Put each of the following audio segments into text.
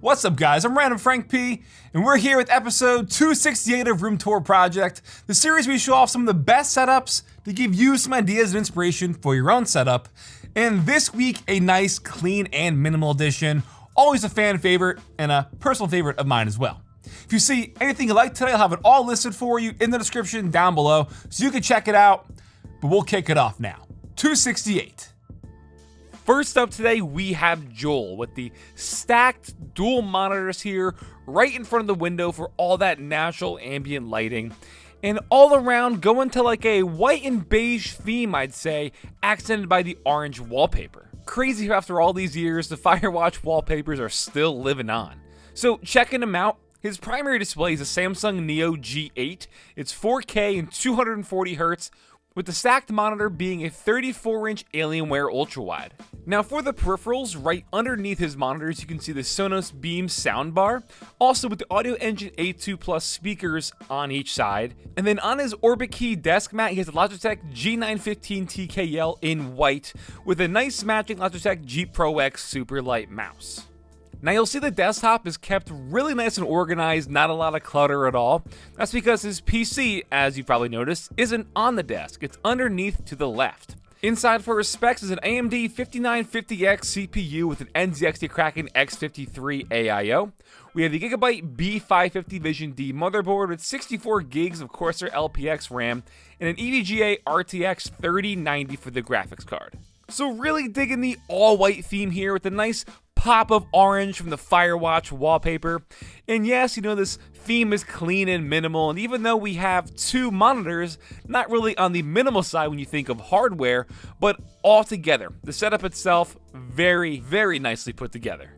What's up guys, I'm randomfrankp, and we're here with episode 268 of Room Tour Project, the series where we show off some of the best setups to give you some ideas and inspiration for your own setup. And this week, a nice, clean, and minimal edition, always a fan favorite, and a personal favorite of mine as well. If you see anything you like today, I'll have it all listed for you in the description down below, so you can check it out, but we'll kick it off now. 268. First up today, we have Joel with the stacked dual monitors here right in front of the window for all that natural ambient lighting. And all around going to like a white and beige theme, I'd say, accented by the orange wallpaper. Crazy how after all these years, the Firewatch wallpapers are still living on. So checking them out, his primary display is a Samsung Neo G8. It's 4K and 240Hz, with the stacked monitor being a 34-inch Alienware ultrawide. Now for the peripherals, right underneath his monitors, you can see the Sonos Beam soundbar, also with the Audio Engine A2 Plus speakers on each side. And then on his OrbitKey desk mat, he has the Logitech G915 TKL in white, with a nice matching Logitech G Pro X Super Light mouse. Now you'll see the desktop is kept really nice and organized, not a lot of clutter at all. That's because his PC, as you've probably noticed, isn't on the desk, it's underneath to the left. Inside for his specs is an AMD 5950X CPU with an NZXT Kraken X53 AIO. We have the Gigabyte B550 Vision D motherboard with 64 gigs of Corsair LPX RAM and an EVGA RTX 3090 for the graphics card. So really digging the all-white theme here with a nice pop of orange from the Firewatch wallpaper. And yes, you know, this theme is clean and minimal, and even though we have two monitors, not really on the minimal side when you think of hardware, but all together. The setup itself, very, very nicely put together.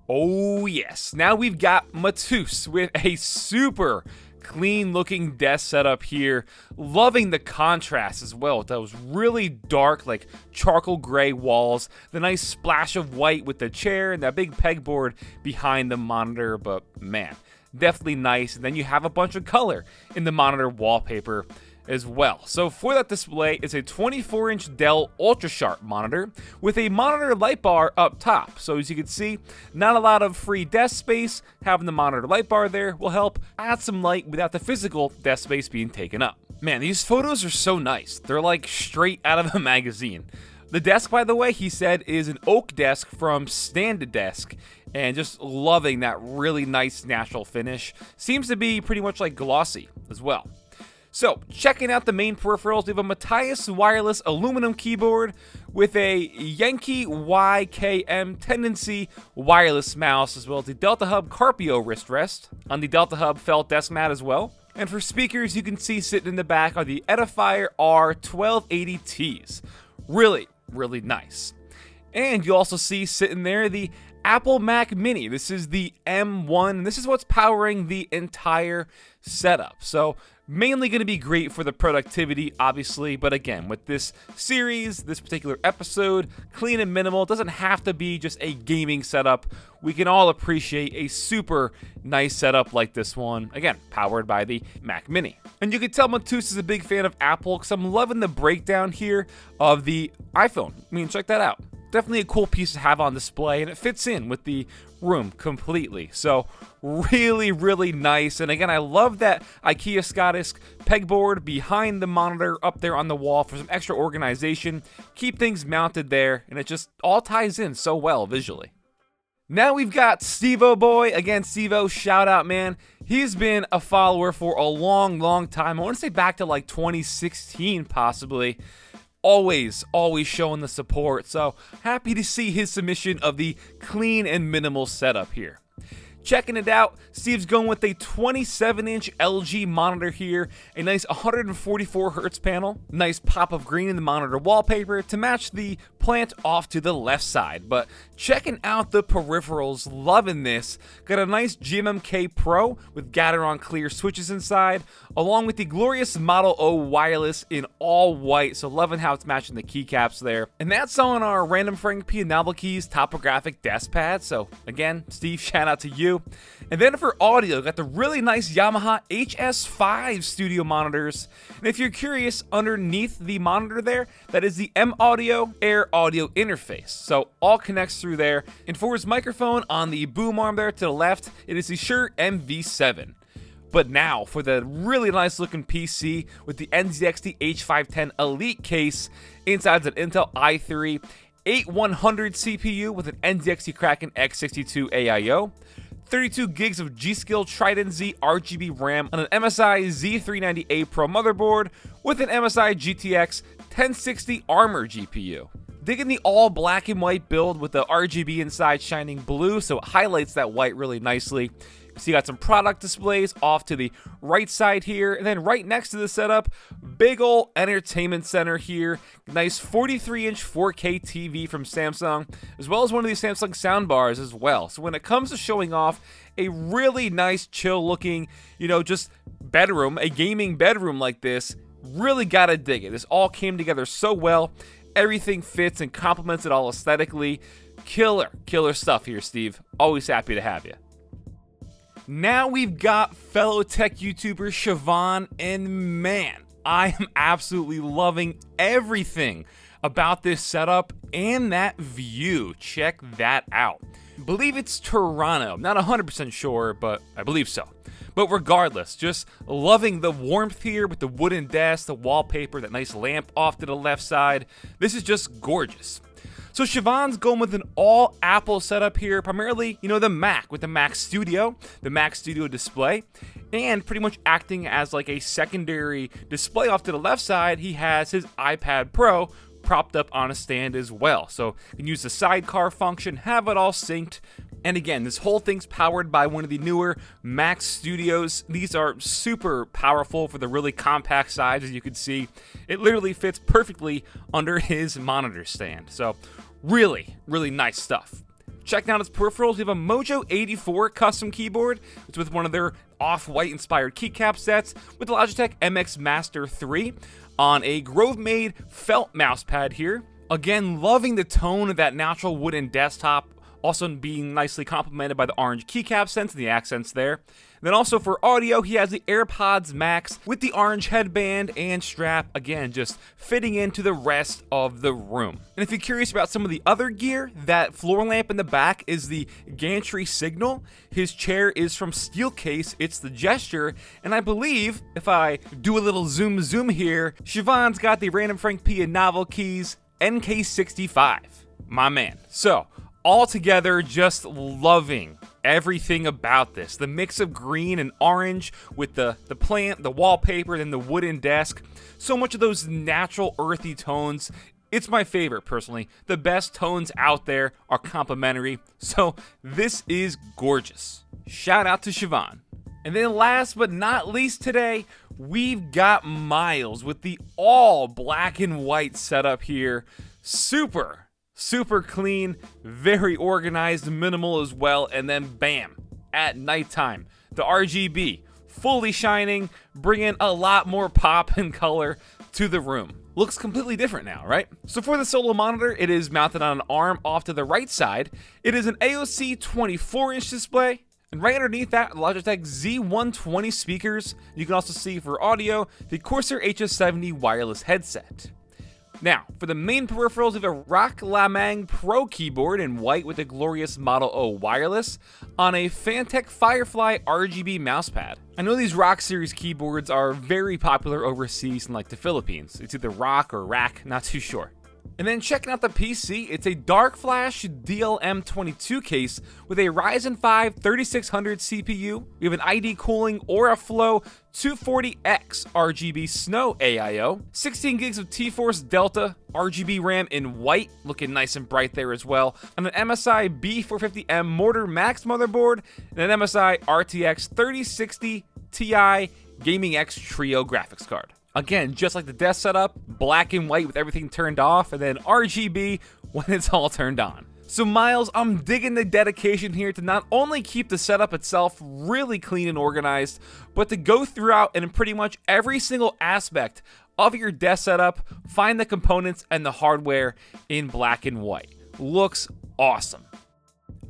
Oh yes, now we've got Matus with a super clean looking desk setup here. Loving the contrast as well with those really dark, like charcoal gray walls, the nice splash of white with the chair and that big pegboard behind the monitor. But man, definitely nice. And then you have a bunch of color in the monitor wallpaper as well. So for that display, it's a 24-inch Dell Ultra Sharp monitor with a monitor light bar up top. So as you can see, not a lot of free desk space. Having the monitor light bar there will help add some light without the physical desk space being taken up. Man, these photos are so nice. They're like straight out of a magazine. The desk, by the way, he said is an oak desk from Stand to Desk, and just loving that really nice natural finish. Seems to be pretty much like glossy as well. So, checking out the main peripherals, we have a Matthias wireless aluminum keyboard with a Yankee YKM Tendency wireless mouse, as well as the Delta Hub Carpio wrist rest on the Delta Hub felt desk mat as well. And for speakers, you can see sitting in the back are the Edifier R1280Ts. Really, really nice. And you also see sitting there the Apple Mac Mini. This is the M1, and this is what's powering the entire setup. So mainly going to be great for the productivity, obviously, but again, with this series, this particular episode, clean and minimal, it doesn't have to be just a gaming setup. We can all appreciate a super nice setup like this one, again, powered by the Mac Mini. And you can tell Matus is a big fan of Apple, because I'm loving the breakdown here of the iPhone. I mean, check that out. Definitely a cool piece to have on display, and it fits in with the room completely. So really, really nice. And again, I love that IKEA Scottish pegboard behind the monitor up there on the wall for some extra organization. Keep things mounted there, and it just all ties in so well visually. Now we've got SteveOBoi. Again, Steve-O, shout out, man. He's been a follower for a long, long time. I want to say back to like 2016 possibly. Always showing the support, so happy to see his submission of the clean and minimal setup here. Checking it out, Steve's going with a 27-inch LG monitor here, a nice 144Hz panel, nice pop of green in the monitor wallpaper to match the plant off to the left side. But checking out the peripherals, loving this. Got a nice GMMK Pro with Gateron clear switches inside, along with the glorious Model O wireless in all white, so loving how it's matching the keycaps there. And that's on our randomfrankp and NovelKeys Topographic Mousepad. So again, Steve, shout out to you. CPU. And then for audio, got the really nice Yamaha HS5 studio monitors. And if you're curious, underneath the monitor there, that is the M-Audio Air audio interface. So all connects through there. And for his microphone on the boom arm there to the left, it is the Shure MV7. But now for the really nice looking PC with the NZXT H510 Elite case. Inside's an Intel i3 8100 CPU with an NZXT Kraken X62 AIO. 32 gigs of G.Skill Trident Z RGB RAM on an MSI Z390A Pro motherboard with an MSI GTX 1060 Armor GPU. Digging the all black and white build with the RGB inside shining blue, so it highlights that white really nicely. So you got some product displays off to the right side here, and then right next to the setup, big ol' entertainment center here. Nice 43-inch 4K TV from Samsung, as well as one of these Samsung soundbars as well. So when it comes to showing off a really nice, chill-looking, just bedroom, a gaming bedroom like this, really gotta dig it. This all came together so well. Everything fits and complements it all aesthetically. Killer stuff here, Steve. Always happy to have you. Now we've got fellow tech YouTuber Shavon, and man, I am absolutely loving everything about this setup and that view. Check that out. I believe it's Toronto. I'm not 100% sure, but I believe so. But regardless, just loving the warmth here with the wooden desk, the wallpaper, that nice lamp off to the left side. This is just gorgeous. So Shavon's going with an all Apple setup here, primarily, the Mac with the Mac Studio display, and pretty much acting as like a secondary display off to the left side. He has his iPad Pro propped up on a stand as well. So you can use the sidecar function, have it all synced. And again, this whole thing's powered by one of the newer Mac Studios. These are super powerful for the really compact size, as you can see. It literally fits perfectly under his monitor stand. So really nice stuff. Checking out his peripherals, we have a Mojo 84 custom keyboard. It's with one of their off-white inspired keycap sets with the Logitech MX Master 3 on a Grove-made felt mousepad here. Again, loving the tone of that natural wooden desktop, also being nicely complemented by the orange keycap scents and the accents there. And then also for audio, he has the AirPods Max with the orange headband and strap, again, just fitting into the rest of the room. And if you're curious about some of the other gear, that floor lamp in the back is the gantry signal. His chair is from Steelcase, it's the Gesture, and I believe, if I do a little zoom here, Shavon's got the randomfrankp and NovelKeys NK65. My man. So, altogether, just loving everything about this. The mix of green and orange with the plant, the wallpaper, then the wooden desk. So much of those natural earthy tones. It's my favorite, personally. The best tones out there are complementary. So this is gorgeous. Shout out to Shavon. And then last but not least today, we've got Miles with the all black and white setup here. Super clean, very organized, minimal as well, and then bam, at nighttime, the RGB fully shining, bringing a lot more pop and color to the room. Looks completely different now, right? So for the solo monitor, it is mounted on an arm off to the right side. It is an AOC 24-inch display, and right underneath that, Logitech Z120 speakers. You can also see for audio, the Corsair HS70 wireless headset. Now, for the main peripherals, we have a Rock Lamang Pro keyboard in white with a glorious Model O wireless on a Fantech Firefly RGB mousepad. I know these Rock series keyboards are very popular overseas in like the Philippines. It's either Rock or Rack, not too sure. And then checking out the PC, it's a Dark Flash DLM22 case with a Ryzen 5 3600 CPU. We have an ID Cooling Auraflow 240X RGB Snow AIO, 16 gigs of T-Force Delta RGB RAM in white, looking nice and bright there as well, and an MSI B450M Mortar Max motherboard, and an MSI RTX 3060 Ti Gaming X Trio graphics card. Again, just like the desk setup, black and white with everything turned off, and then RGB when it's all turned on. So Miles, I'm digging the dedication here to not only keep the setup itself really clean and organized, but to go throughout and in pretty much every single aspect of your desk setup, find the components and the hardware in black and white. Looks awesome.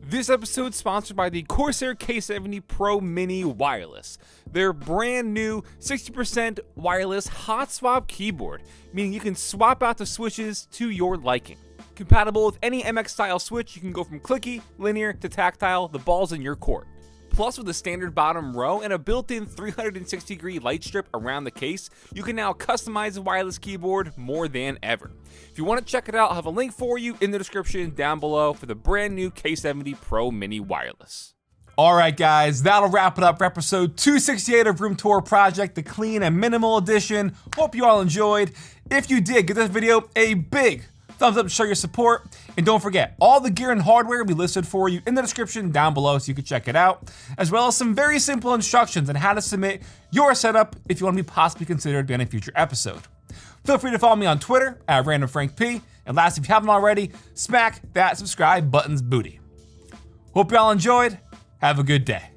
This episode is sponsored by the Corsair K70 Pro Mini Wireless. Their brand new 60% wireless hot swap keyboard, meaning you can swap out the switches to your liking. Compatible with any MX style switch, you can go from clicky, linear to tactile, the ball's in your court. Plus, with a standard bottom row and a built-in 360-degree light strip around the case, you can now customize the wireless keyboard more than ever. If you want to check it out, I'll have a link for you in the description down below for the brand new K70 Pro Mini Wireless. All right, guys, that'll wrap it up for episode 268 of Room Tour Project, the clean and minimal edition. Hope you all enjoyed. If you did, give this video a big thumbs up to show your support. And don't forget, all the gear and hardware will be listed for you in the description down below so you can check it out, as well as some very simple instructions on how to submit your setup if you want to be possibly considered in a future episode. Feel free to follow me on Twitter at randomfrankp. And last, if you haven't already, smack that subscribe button's booty. Hope you all enjoyed. Have a good day.